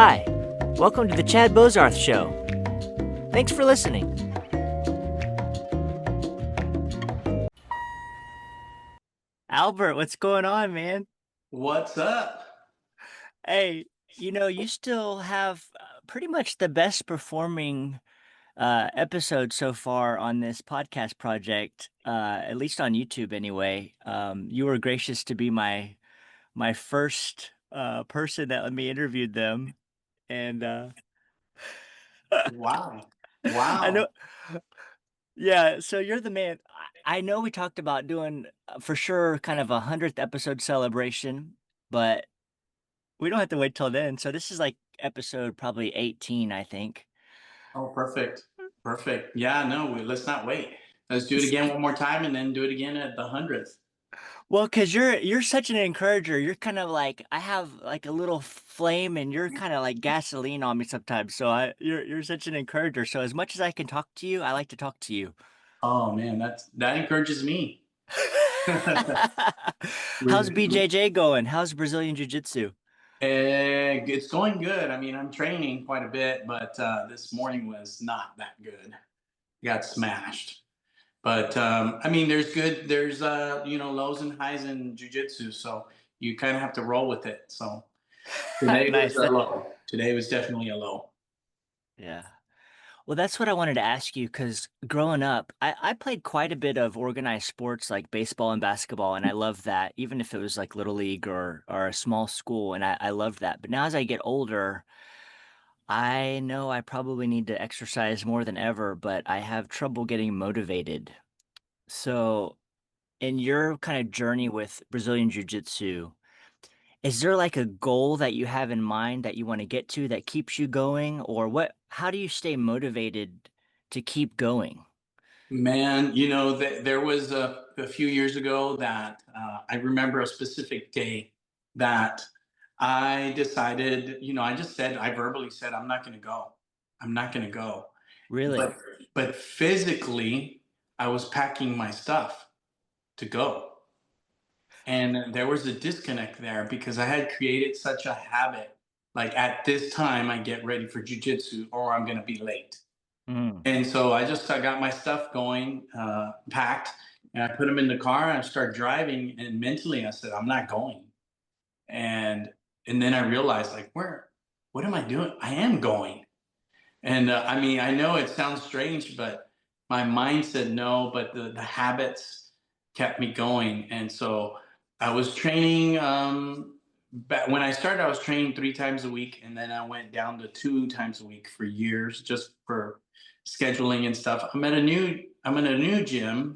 Hi, welcome to the Chad Bozarth Show. Thanks for listening. Albert, what's going on, man? What's up? Hey, you still have pretty much the best performing episode so far on this podcast project, at least on YouTube anyway. You were gracious to be my first person that let me interview them, and Wow. I know. Wow. Yeah, so you're the man. I know we talked about doing for sure kind of a 100th episode celebration, but we don't have to wait till then. So this is like episode probably 18, I think. Oh, perfect. Perfect. Yeah, no, let's not wait. Let's do it S- again one more time and then do it again at the 100th. Well, because you're such an encourager. You're kind of like I have like a little flame, and you're kind of like gasoline on me sometimes. So you're such an encourager. So as much as I can talk to you, I like to talk to you. Oh man, that encourages me. How's Really. BJJ going? How's Brazilian Jiu-Jitsu? It's going good. I mean, I'm training quite a bit, but this morning was not that good. Got smashed. But I mean, there's lows and highs in jujitsu, so you kind of have to roll with it. So today was Nice. a low. Today was definitely a low. Yeah. Well, that's what I wanted to ask you because growing up, I played quite a bit of organized sports like baseball and basketball, and I loved that, even if it was like little league or a small school, and I loved that. But now as I get older, I know I probably need to exercise more than ever, but I have trouble getting motivated. So, in your kind of journey with Brazilian Jiu-Jitsu, is there like a goal that you have in mind that you want to get to that keeps you going, or how do you stay motivated to keep going? Man, you know, there was a few years ago that I remember a specific day that I decided, I just said, I verbally said, I'm not going to go. I'm not going to go. Really? But physically, I was packing my stuff to go. And there was a disconnect there because I had created such a habit. Like at this time, I get ready for jujitsu or I'm going to be late. Mm. And so I got my stuff going, packed, and I put them in the car and I started driving. And mentally, I said, I'm not going. And and then I realized, like, what am I doing? I am going. And I mean, I know it sounds strange, but my mind said no, but the habits kept me going. And so I was training. When I started, I was training 3 times a week, and then I went down to 2 times a week for years, just for scheduling and stuff. I'm in a new gym,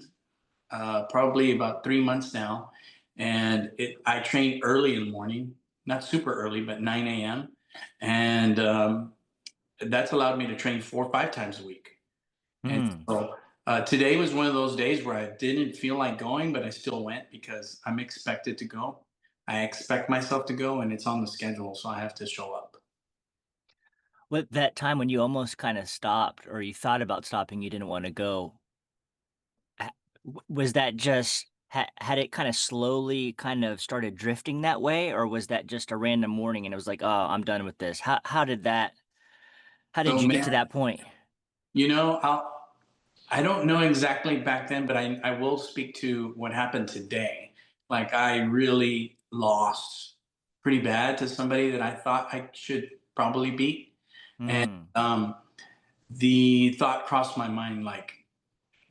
probably about 3 months now, and I train early in the morning, not super early, but 9 a.m. And that's allowed me to train 4 or 5 times a week. And Mm. so today was one of those days where I didn't feel like going, but I still went because I'm expected to go. I expect myself to go, and it's on the schedule, so I have to show up. What that time when you almost kind of stopped or you thought about stopping, you didn't want to go. Was that just had it kind of slowly kind of started drifting that way, or was that just a random morning and it was like, oh, I'm done with this? How did So, you get to man, that point? you know, I don't know exactly back then, but I will speak to what happened today. Like, I really lost pretty bad to somebody that I thought I should probably beat. And Mm. um, the thought crossed my mind, like,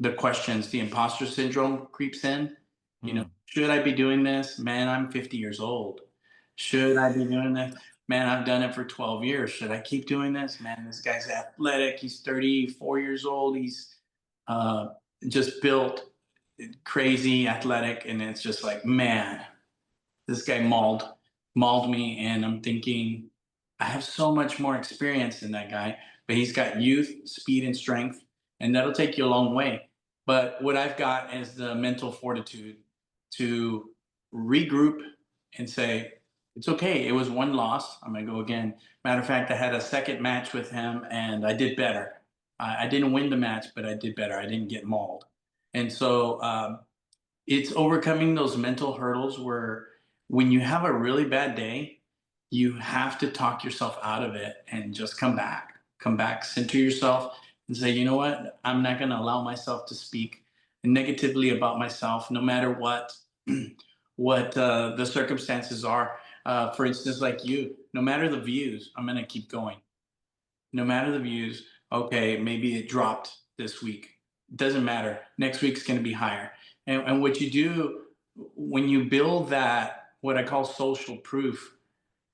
the questions, the imposter syndrome creeps in. Mm. Should I be doing this? Man, I'm 50 years old. Should I be doing this? Man, I've done it for 12 years. Should I keep doing this? Man, this guy's athletic. He's 34 years old. He's uh, just built crazy athletic. And it's just like, man, this guy mauled me. And I'm thinking, I have so much more experience than that guy, but he's got youth, speed, and strength, and that'll take you a long way. But what I've got is the mental fortitude to regroup and say, it's okay. It was one loss. I'm going to go again. Matter of fact, I had a second match with him and I did better. I didn't win the match, but I did better. I didn't get mauled. And so it's overcoming those mental hurdles where when you have a really bad day, you have to talk yourself out of it and just come back, center yourself and say, you know what, I'm not going to allow myself to speak negatively about myself, no matter what what the circumstances are. For instance, like you, no matter the views, I'm going to keep going. No matter the views, okay, maybe it dropped this week. It doesn't matter. Next week's going to be higher. And what you do when you build that, what I call social proof,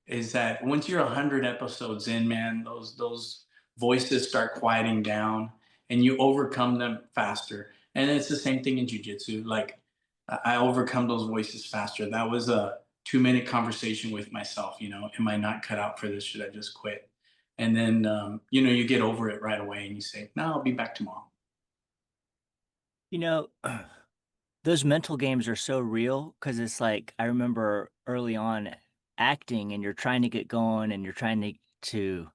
is that once you're 100 episodes in, man, those voices start quieting down and you overcome them faster. And it's the same thing in jiu-jitsu. Like I overcome those voices faster. That was a 2-minute conversation with myself. Am I not cut out for this? Should I just quit? And then you get over it right away and you say, no, I'll be back tomorrow. You know, those mental games are so real because it's like I remember early on acting and you're trying to get going and you're trying to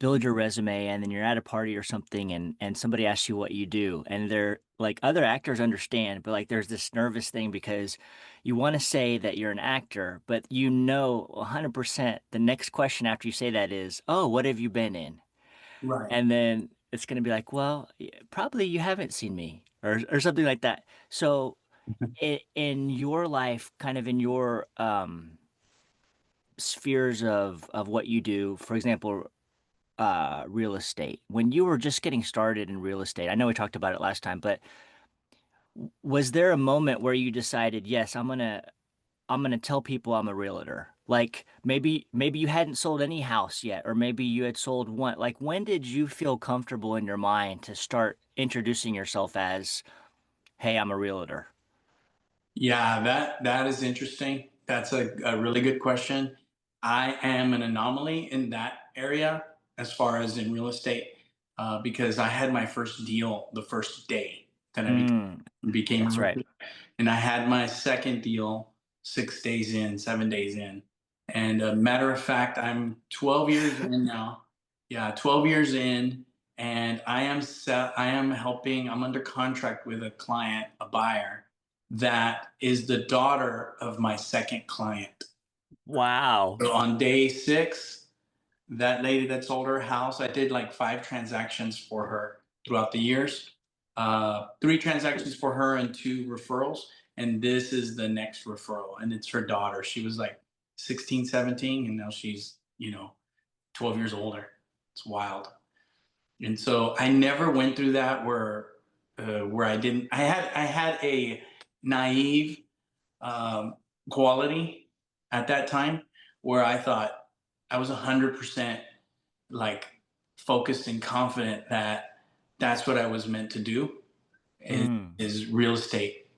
build your resume and then you're at a party or something and somebody asks you what you do and they're like other actors understand but like there's this nervous thing because you want to say that you're an actor but 100% the next question after you say that is, "Oh, what have you been in?" Right. And then it's going to be like, "Well, probably you haven't seen me," or something like that. So in your life, kind of in your spheres of what you do, for example, real estate. When you were just getting started in real estate, I know we talked about it last time, but was there a moment where you decided, yes, I'm gonna tell people I'm a realtor? Like maybe you hadn't sold any house yet, or maybe you had sold one. Like when did you feel comfortable in your mind to start introducing yourself as, "Hey, I'm a realtor"? Yeah, that is interesting. That's a really good question. I am an anomaly in that area as far as in real estate, because I had my first deal the first day that I Mm, became a that's right. realtor, and I had my second deal 6 days in, 7 days in. And matter of fact, I'm 12 years in now. Yeah, 12 years in, and I am set. I am helping. I'm under contract with a client, a buyer that is the daughter of my second client. Wow. So on day 6, that lady that sold her house, I did like 5 transactions for her throughout the years. 3 transactions for her and 2 referrals. And this is the next referral. And it's her daughter. She was like 16, 17, and now she's, 12 years older. It's wild. And so I never went through that where I didn't. I had a naive um, quality at that time where I thought I was 100% like focused and confident that that's what I was meant to do is, Mm. is real estate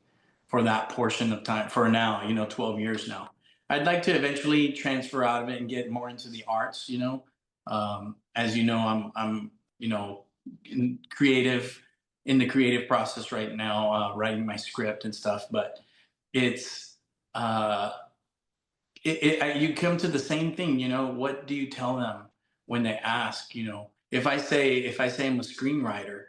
for that portion of time for now, 12 years now. I'd like to eventually transfer out of it and get more into the arts. As you know, I'm, you know, creative in the creative process right now, writing my script and stuff, but it's, uh, you come to the same thing. What do you tell them when they ask? If I say I'm a screenwriter,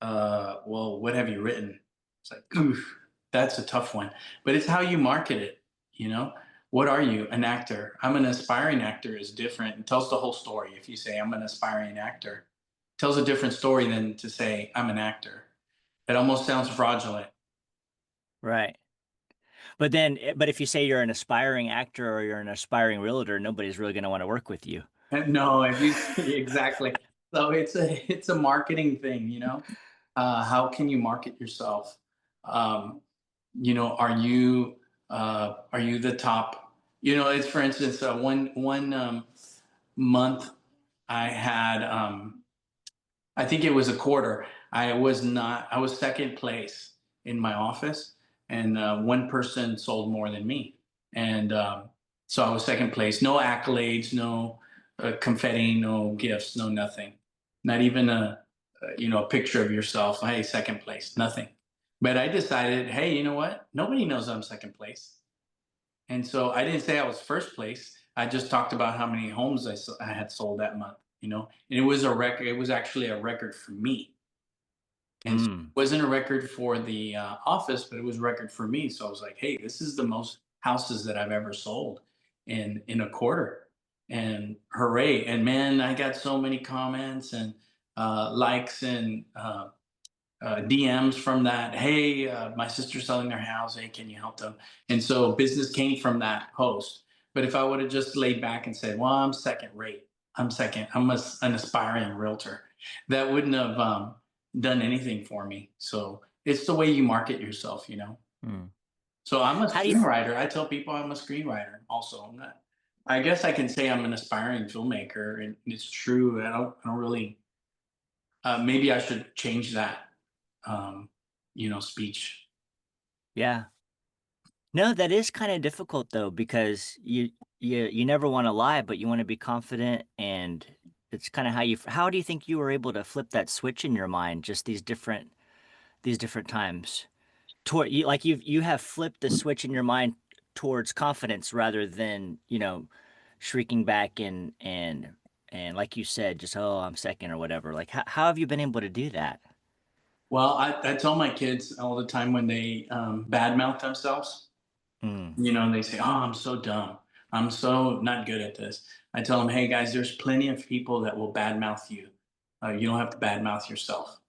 well, what have you written? It's like, oof, that's a tough one. But it's how you market it. You know, what are you? An actor? I'm an aspiring actor is different. It tells the whole story. If you say I'm an aspiring actor, it tells a different story than to say I'm an actor. It almost sounds fraudulent. Right. But if you say you're an aspiring actor or you're an aspiring realtor, nobody's really going to want to work with you. No, if you exactly. So it's a marketing thing. How can you market yourself? Um, are you the top? It's for instance, one month I had, I think it was a quarter. I was not. I was second place in my office, and one person sold more than me, and so I was second place. No accolades, no confetti, no gifts, no nothing. Not even a picture of yourself. Hey, second place, nothing. But I decided, hey, you know what? Nobody knows I'm second place, and so I didn't say I was first place. I just talked about how many homes I had sold that month. And it was a record. It was actually a record for me, and so Mm. it wasn't a record for the office, but it was a record for me. So I was like, hey, this is the most houses that I've ever sold in a quarter. and hooray. And man, I got so many comments and likes and DMs from that. Hey, my sister's selling their house. Hey, can you help them? And so business came from that post. But if I would have just laid back and said, well, I'm second rate, I'm second, an aspiring realtor, that wouldn't have done anything for me. So it's the way you market yourself, you know? Hmm. So I'm a How do you? screenwriter. I tell people I'm a screenwriter also. I'm not, I guess I can say I'm an aspiring filmmaker, and it's true. I don't really, maybe I should change that, um, speech. Yeah. No, that is kind of difficult though, because you never want to lie, but you want to be confident, and it's kind of how do you think you were able to flip that switch in your mind just these different times? Toward you, like you have flipped the switch in your mind towards confidence rather than, shrieking back and like you said, just, oh, I'm second or whatever. Like how have you been able to do that? Well, I tell my kids all the time when they badmouth themselves, Mm. and they say, "Oh, I'm so dumb. I'm so not good at this." I tell them, "Hey guys, there's plenty of people that will badmouth you. You don't have to badmouth yourself."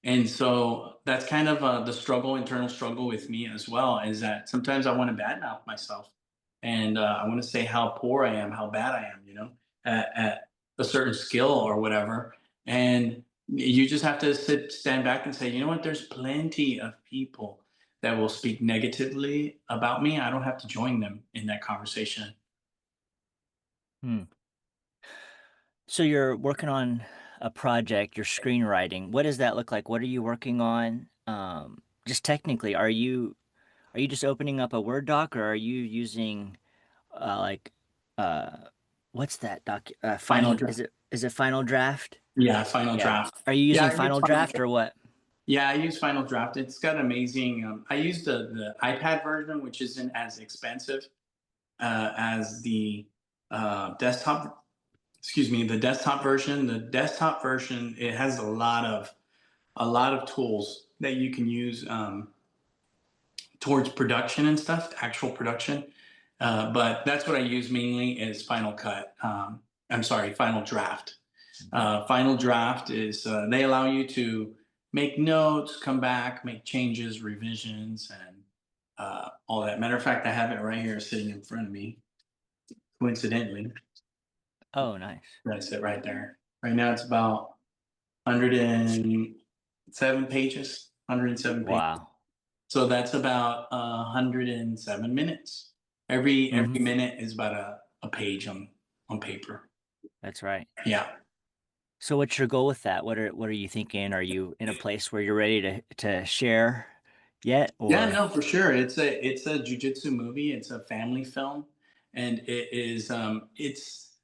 And so that's kind of the struggle, internal struggle with me as well, is that sometimes I want to badmouth myself, and I want to say how poor I am, how bad I am, at a certain skill or whatever. And you just have to stand back and say, you know what? There's plenty of people that will speak negatively about me. I don't have to join them in that conversation. Hmm. So you're working on a project, you're screenwriting. What does that look like? What are you working on? Just technically, are you just opening up a Word doc, or are you using like uh what's that Final final draft. is it Final Draft? Yeah, final Yeah. draft. Are you Yeah, using I use Final final Draft draft. or what? Yeah, I use Final Draft. It's got amazing. I use the iPad version, which isn't as expensive as the desktop. Excuse me, the desktop version. The desktop version, it has a lot of tools that you can use towards production and stuff, actual production. But that's what I use mainly is Final Cut. I'm sorry, Final Draft. Final Draft is they allow you to make notes, come back, make changes, revisions, and all that. Matter of fact, I have it right here sitting in front of me. Coincidentally, Oh, nice. that's it right there. Right now, it's about 107 pages. 107 pages. Wow. So that's about 107 minutes. Every Hmm. minute is about a page on paper. That's right. Yeah. So what's your goal with that? What are you thinking? Are you in a place where you're ready to share yet, Yeah, or? no, for sure. It's a jujitsu movie. It's a family film, and it's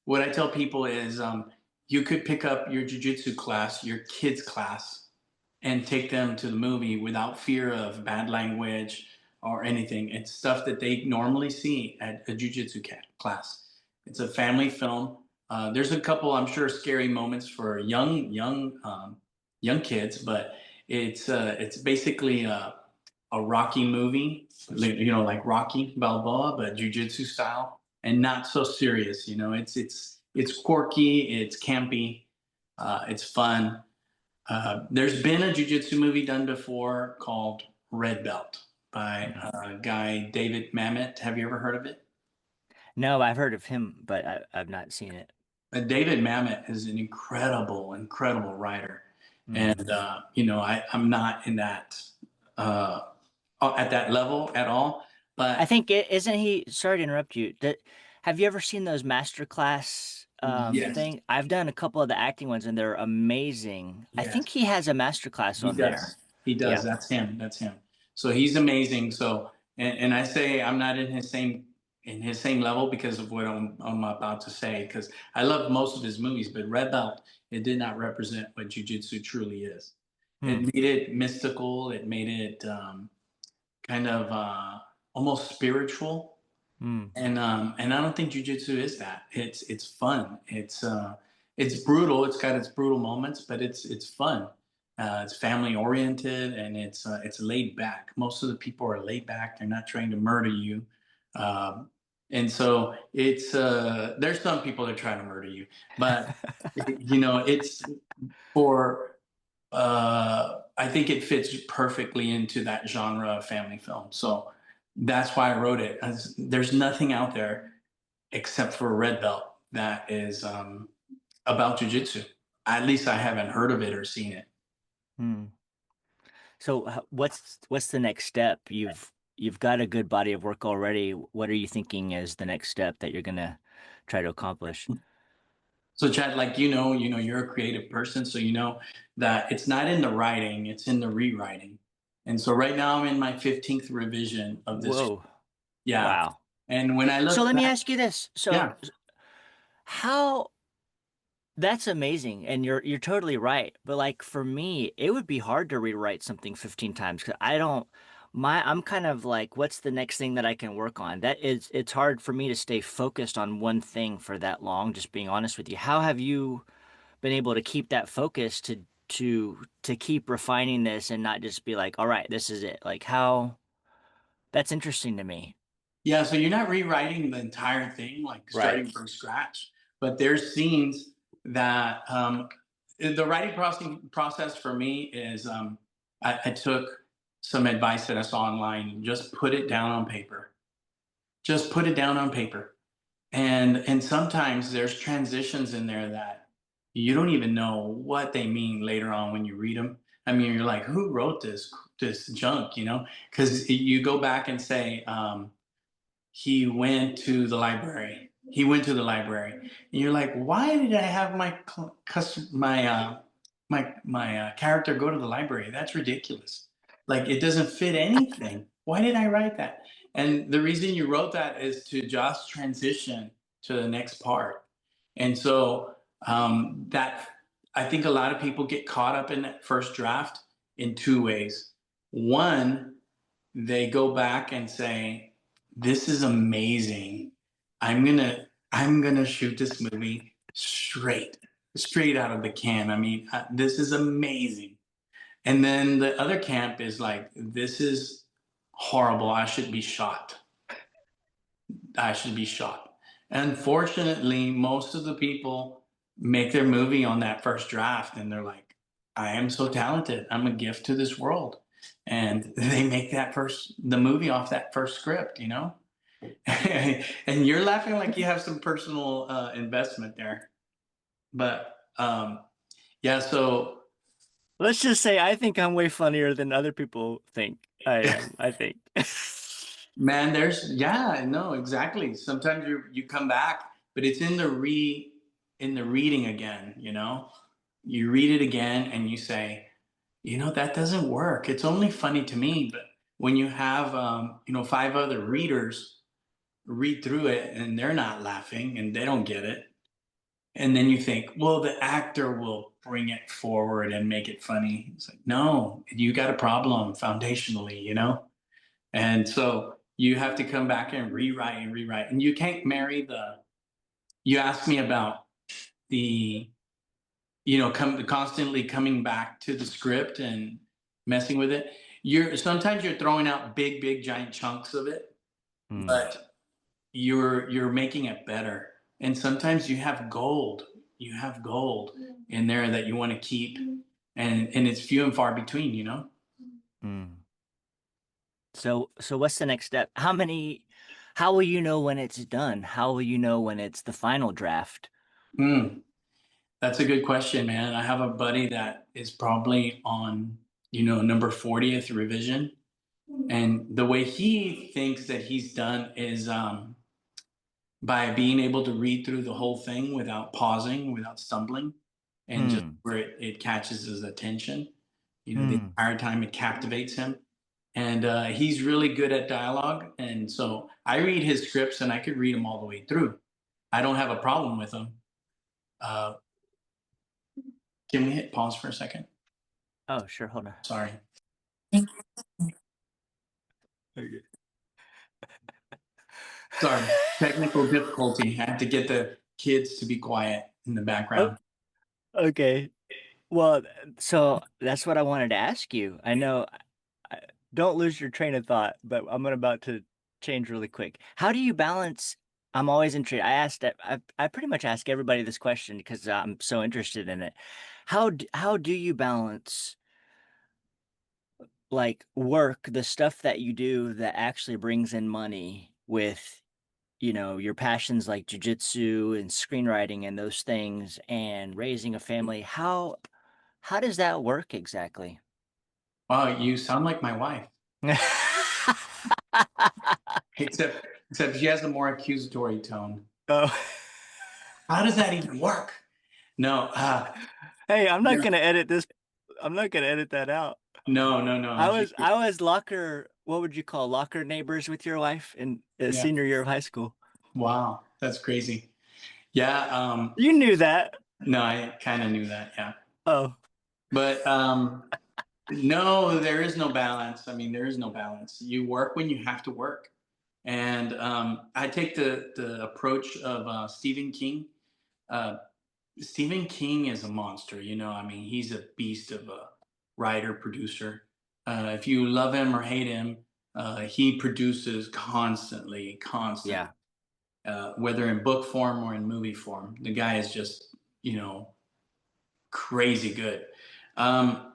what I tell people is you could pick up your jujitsu class, your kids class, and take them to the movie without fear of bad language or anything. It's stuff that they normally see at a jujitsu class. It's a family film. There's a couple, I'm sure, scary moments for young kids, but it's basically a Rocky movie, like Rocky Balboa, but jujitsu style, and not so serious. It's quirky, it's campy, it's fun. There's been a jujitsu movie done before called Red Belt by Mm. a guy David Mamet. Have you ever heard of it? No, I've heard of him, but I've not seen it. David Mamet is an incredible, incredible writer, Mm. and I'm not in that uh, at that level at all. I But think is isn't he? Sorry to interrupt you. Have you ever seen those masterclass yes, thing? I've done a couple of the acting ones, and they're amazing. I yes, think he has a masterclass he on there. does. He does. Yeah. That's him. That's him. So he's amazing. So and I say I'm not in his same level because of what I'm about to say because I love most of his movies, but Red Belt it did not represent what jujitsu truly is. It Hmm. made it mystical. It made it kind of almost spiritual, Hmm. and I don't think jujitsu is that. It's fun. It's brutal. It's got its brutal moments, but it's fun. It's family oriented and it's laid back. Most of the people are laid back. They're not trying to murder you. And so it's there's some people that try to murder you, but you know, it's for I think it fits perfectly into that genre of family film. So that's why I wrote it. There's nothing out there except for a red belt that is about jujitsu. At least I haven't heard of it or seen it. Hmm. So what's the next step? You've got a good body of work already. What are you thinking is the next step that you're gonna try to accomplish? So Chad, like you're a creative person, so you know that it's not in the writing, it's in the rewriting. And so right now I'm in my 15th revision of this. Whoa. Yeah. Wow. And when I So look let me back, ask you this. So yeah. how that's amazing, and you're totally right. But like for me, it would be hard to rewrite something 15 times because I don't I'm kind of like, what's the next thing that I can work on? That is, it's hard for me to stay focused on one thing for that long, just being honest with you. How have you been able to keep that focus to keep refining this and not just be like, all right, this is it. Like how that's interesting to me. Yeah, so you're not rewriting the entire thing, like Right. starting from scratch, but there's scenes that the writing process for me is I took some advice that I saw online. Just put it down on paper. Just put it down on paper. And sometimes there's transitions in there that you don't even know what they mean later on when you read them. I mean, you're like, who wrote this junk, you know? Because you go back and say, he went to the library. He went to the library, and you're like, why did I have my character go to the library? That's ridiculous. Like it doesn't fit anything. Why did I write that? And the reason you wrote that is to just transition to the next part. And so that I think a lot of people get caught up in that first draft in two ways. One, they go back and say, this is amazing. I'm gonna shoot this movie straight out of the can. I mean, this is amazing. And then the other camp is like, this is horrible. I should be shot. I should be shot. Unfortunately, most of the people make their movie on that first draft and they're like, I am so talented. I'm a gift to this world. And they make the movie off that first script, you know? And you're laughing like you have some personal investment there. But yeah, so Let's just say I think I'm way funnier than other people think I am, I think. man, yeah, no, exactly. Sometimes you come back, but it's in the reading again, you know? You read it again and you say, you know, that doesn't work. It's only funny to me, but when you have five other readers read through it and they're not laughing and they don't get it, and then you think, well, the actor will bring it forward and make it funny. It's like, no, you got a problem foundationally, you know? And so you have to come back and rewrite and rewrite. And you can't marry you asked me about the, constantly coming back to the script and messing with it. Sometimes you're throwing out big, giant chunks of it, Hmm. but you're making it better. And sometimes you have gold in there that you want to keep, and it's few and far between, you know. Hmm. So what's the next step? How will you know when it's done? How will you know when it's the final draft? Mm, that's a good question, man. I have a buddy that is probably on number 40th revision, and the way he thinks that he's done is by being able to read through the whole thing without pausing, without stumbling, and just Hmm. where it catches his attention. The Hmm. entire time it captivates him. And he's really good at dialogue. And so I read his scripts and I could read them all the way through. I don't have a problem with them. Uh, can we hit pause for a second? Oh, sure. Hold on. Sorry. Okay. Sorry. Technical difficulty. I had to get the kids to be quiet in the Oh, background. okay. Well, so that's what I wanted to ask you. I know, I, don't lose your train of thought, but I'm about to change really quick. How do you balance I'm always intrigued. I pretty much ask everybody this question because I'm so interested in it. How do you balance like work, the stuff that you do that actually brings in money with, your passions like jujitsu and screenwriting and those things and raising a family? How does that work exactly? Wow, you sound like my wife, except she has a more accusatory tone. Oh. How does that even work? No, Hey, I'm not no, gonna edit this. I'm not gonna edit that out. no, no, no. I was locker, what would you call locker neighbors with your wife in Yeah. senior year of high school? Wow, that's crazy. Yeah. You knew that. No, I kind of knew that. Yeah. Oh, But no, there is no balance. I mean, there is no balance. You work when you have to work. And I take the approach of Stephen King. Uh, Stephen King is a monster. I mean, he's a beast of a writer, producer. If you love him or hate him, he produces constantly, constantly, yeah. whether in book form or in movie form. The guy is just, you know, crazy good. Um,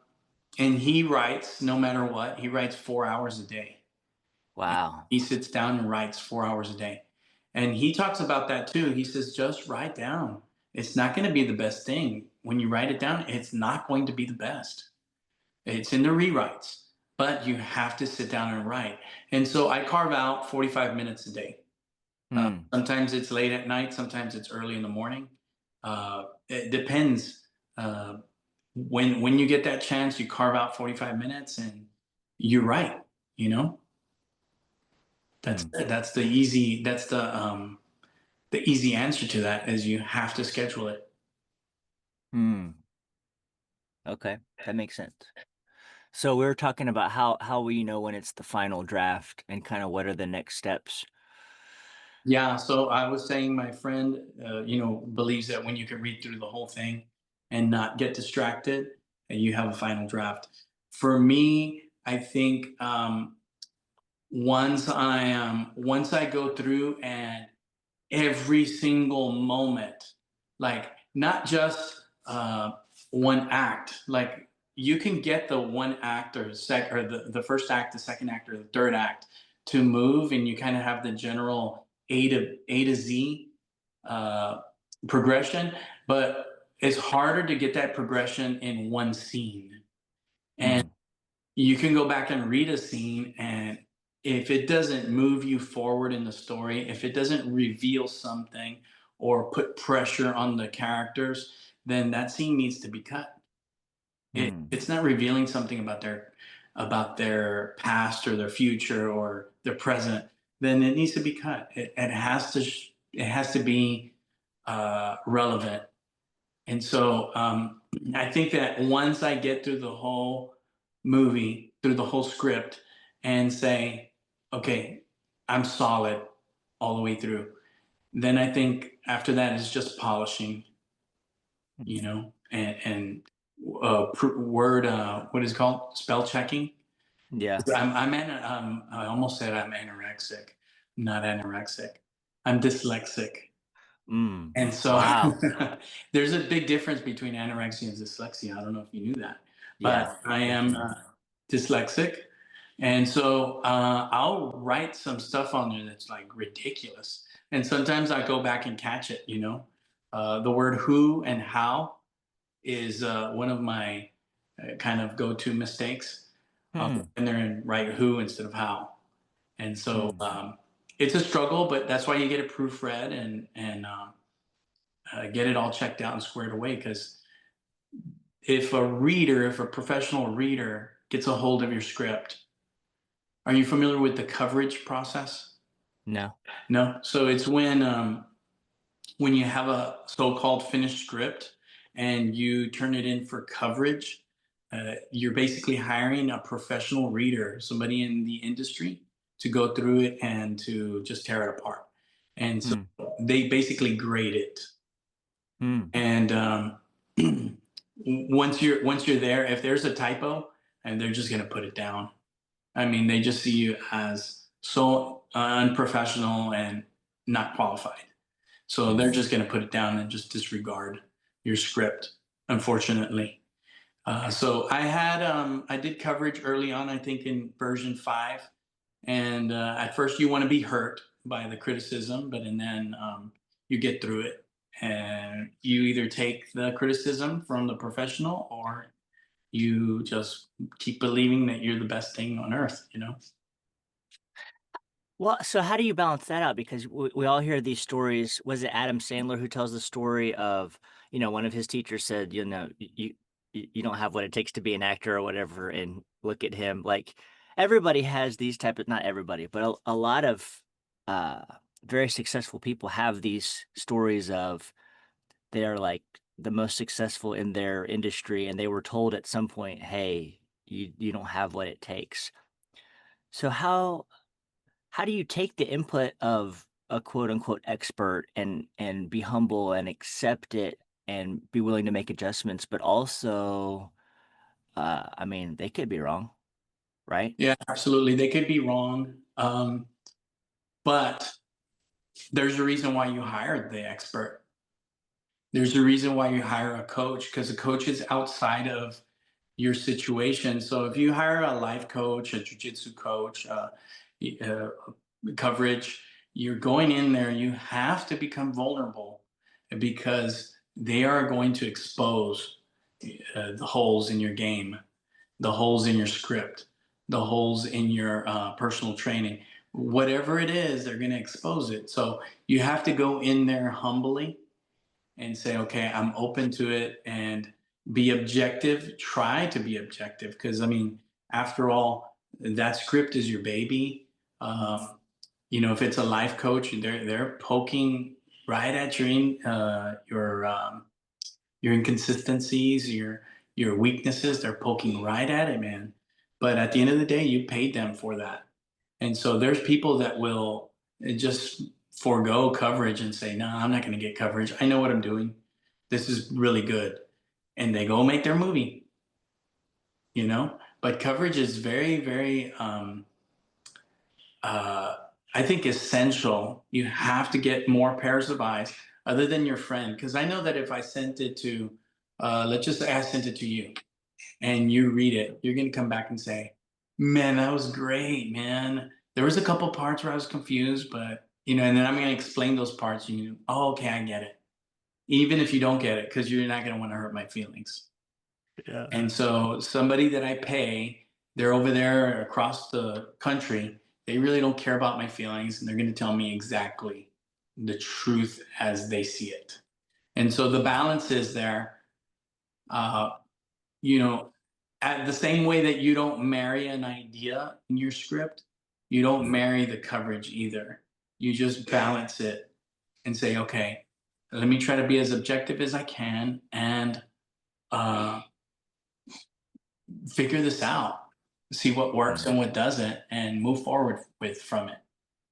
and he writes no matter what. He writes 4 hours a day. Wow. He sits down and writes 4 hours a day. And he talks about that too. He says, just write down. It's not going to be the best thing. When you write it down, it's not going to be the best. It's in the rewrites, but you have to sit down and write. And so I carve out 45 minutes a day. Hmm. Sometimes it's late at night, sometimes it's early in the morning. It depends. When you get that chance, you carve out 45 minutes and you write, you know? That's Hmm. that's the easy the easy answer to that is you have to schedule it. Hmm. Okay, that makes sense. So we were talking about how we know when it's the final draft and kind of what are the next steps. Yeah, so I was saying my friend, believes that when you can read through the whole thing and not get distracted, and you have a final draft. For me, I think once I go through and every single moment, like not just one act, like you can get the one act or the first act, the second act, or the third act to move, and you kind of have the general A to Z uh, progression, but it's harder to get that progression in one scene. And Hmm. you can go back and read a scene, and if it doesn't move you forward in the story, if it doesn't reveal something or put pressure on the characters, then that scene needs to be cut. Hmm. It's not revealing something about their past or their future or their present, then it needs to be cut. It has to be relevant. And so I think that once I get through the whole movie, through the whole script, and say, okay, I'm solid all the way through, then I think after that is just polishing, Hmm. and word, what is it called? Spell checking. Yeah. I almost said I'm anorexic, not anorexic. I'm dyslexic. Hmm. And so Wow. there's a big difference between anorexia and dyslexia. I don't know if you knew that, Yeah, but I am definitely. dyslexic. And so I'll write some stuff on there that's like ridiculous. And sometimes I go back and catch it. The word who and how is one of my kind of go to mistakes. I'll go Hmm. in there and write who instead of how. And so Hmm. it's a struggle, but that's why you get it proofread and get it all checked out and squared away. Because if a professional reader gets a hold of your script, are you familiar with the coverage process? No. No. So it's when you have a so-called finished script and you turn it in for coverage. You're basically hiring a professional reader, somebody in the industry, to go through it and to just tear it apart. And so Hmm. they basically grade it. Hmm. And once you're there, if there's a typo, and they're just going to put it down. I mean, they just see you as so unprofessional, and not qualified. So Mm. they're just going to put it down and just disregard your script, unfortunately. So I did coverage early on, I think in version 5. And at first you want to be hurt by the criticism, but and then you get through it. And you either take the criticism from the professional or you just keep believing that you're the best thing on earth, you know? Well, so how do you balance that out? Because we all hear these stories. Was it Adam Sandler who tells the story of, one of his teachers said, you don't have what it takes to be an actor or whatever, and look at him. Like everybody has these type of, not everybody, but a lot of uh very successful people have these stories of they're like the most successful in their industry, and they were told at some point, hey, you don't have what it takes. So how do you take the input of a quote unquote expert and be humble and accept it and be willing to make adjustments, but also, I mean, they could be wrong, right? Yeah, absolutely. They could be wrong. But there's a reason why you hired the expert. There's a reason why you hire a coach because a coach is outside of your situation. So if you hire a life coach, a jujitsu coach, uh, coverage, you're going in there, you have to become vulnerable because they are going to expose the holes in your game, the holes in your script, the holes in your personal training. Whatever it is, they're going to expose it. So you have to go in there humbly and say, okay, I'm open to it and be objective. Try to be objective because, I mean, after all, that script is your baby. If it's a life coach, they're poking right at your inconsistencies, your weaknesses. They're poking right at it, man. But at the end of the day, you paid them for that. And so there's people that will just forego coverage and say, no, I'm not going to get coverage. I know what I'm doing. This is really good. And they go make their movie, you know? But coverage is very, very, uh, I think, essential. You have to get more pairs of eyes other than your friend. Because I know that if I sent it to, let's just say I sent it to you and you read it, you're going to come back and say, man, that was great, man. There was a couple parts where I was confused, but and then I'm going to explain those parts. Oh, okay, I get it. Even if you don't get it, because you're not going to want to hurt my feelings. Yeah. And so somebody that I pay, they're over there across the country. They really don't care about my feelings, and they're going to tell me exactly the truth as they see it. And so the balance is there. Uh, you know, at the same way that you don't marry an idea in your script, you don't marry the coverage either. You just balance it and say, okay, let me try to be as objective as I can and uh, figure this out, see what works Mm. and what doesn't, and move forward with from it.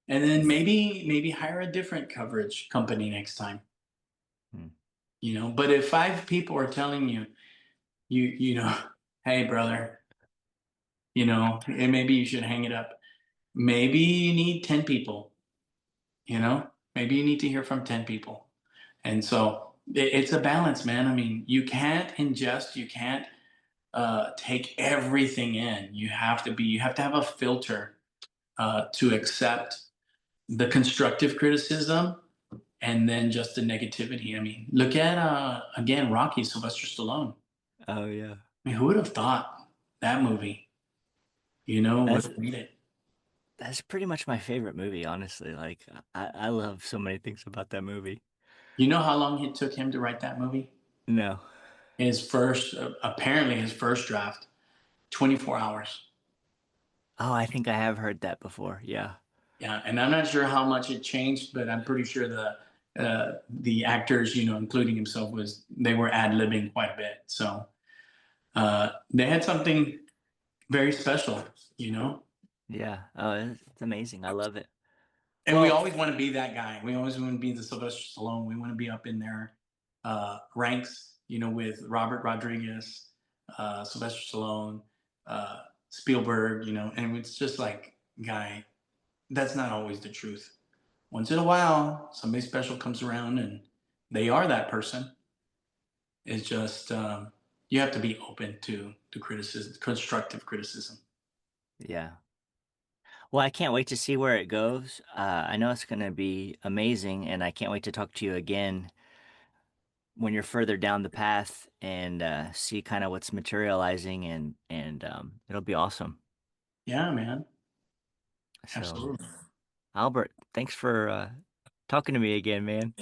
And then maybe hire a different coverage company next time. Mm. But if 5 people are telling you, hey brother, and maybe you should hang it up. Maybe you need 10 people, maybe you need to hear from 10 people. And so it's a balance, man. I mean, you can't take everything in. You have to have a filter to accept the constructive criticism and then just the negativity. I mean, look at, again, Rocky, Sylvester Stallone. Oh yeah. I mean, who would have thought that movie, would That's have made it? that's pretty much my favorite movie, honestly. Like I love so many things about that movie. You know how long it took him to write that movie? No. Apparently his first draft, 24 hours. Oh, I think I have heard that before. Yeah. Yeah, and I'm not sure how much it changed, but I'm pretty sure the actors, including himself, they were ad libbing quite a bit. So they had something very special, you know. Yeah. Oh, it's amazing. I love it. And we Well, always want to be that guy. We always want to be the Sylvester Stallone. We want to be up in their ranks, with Robert Rodriguez, Sylvester Stallone, Spielberg, and it's just like, guy, that's not always the truth. once in a while, somebody special comes around and they are that person. It's just you have to be open to criticism, constructive criticism. Yeah. Well, I can't wait to see where it goes. I know it's going to be amazing, and I can't wait to talk to you again when you're further down the path and see kind of what's materializing, and it'll be awesome. Yeah, man. So, Absolutely. Albert, thanks for talking to me again, man.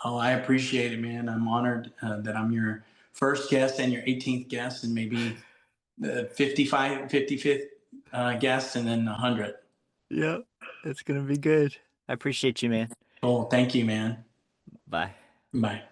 Oh, I appreciate it, man. I'm honored that I'm your first guest and your 18th guest, and maybe the 55th guest, and then 100. Yeah, it's gonna be good. I appreciate you, man. Oh, thank you, man. Bye. Bye.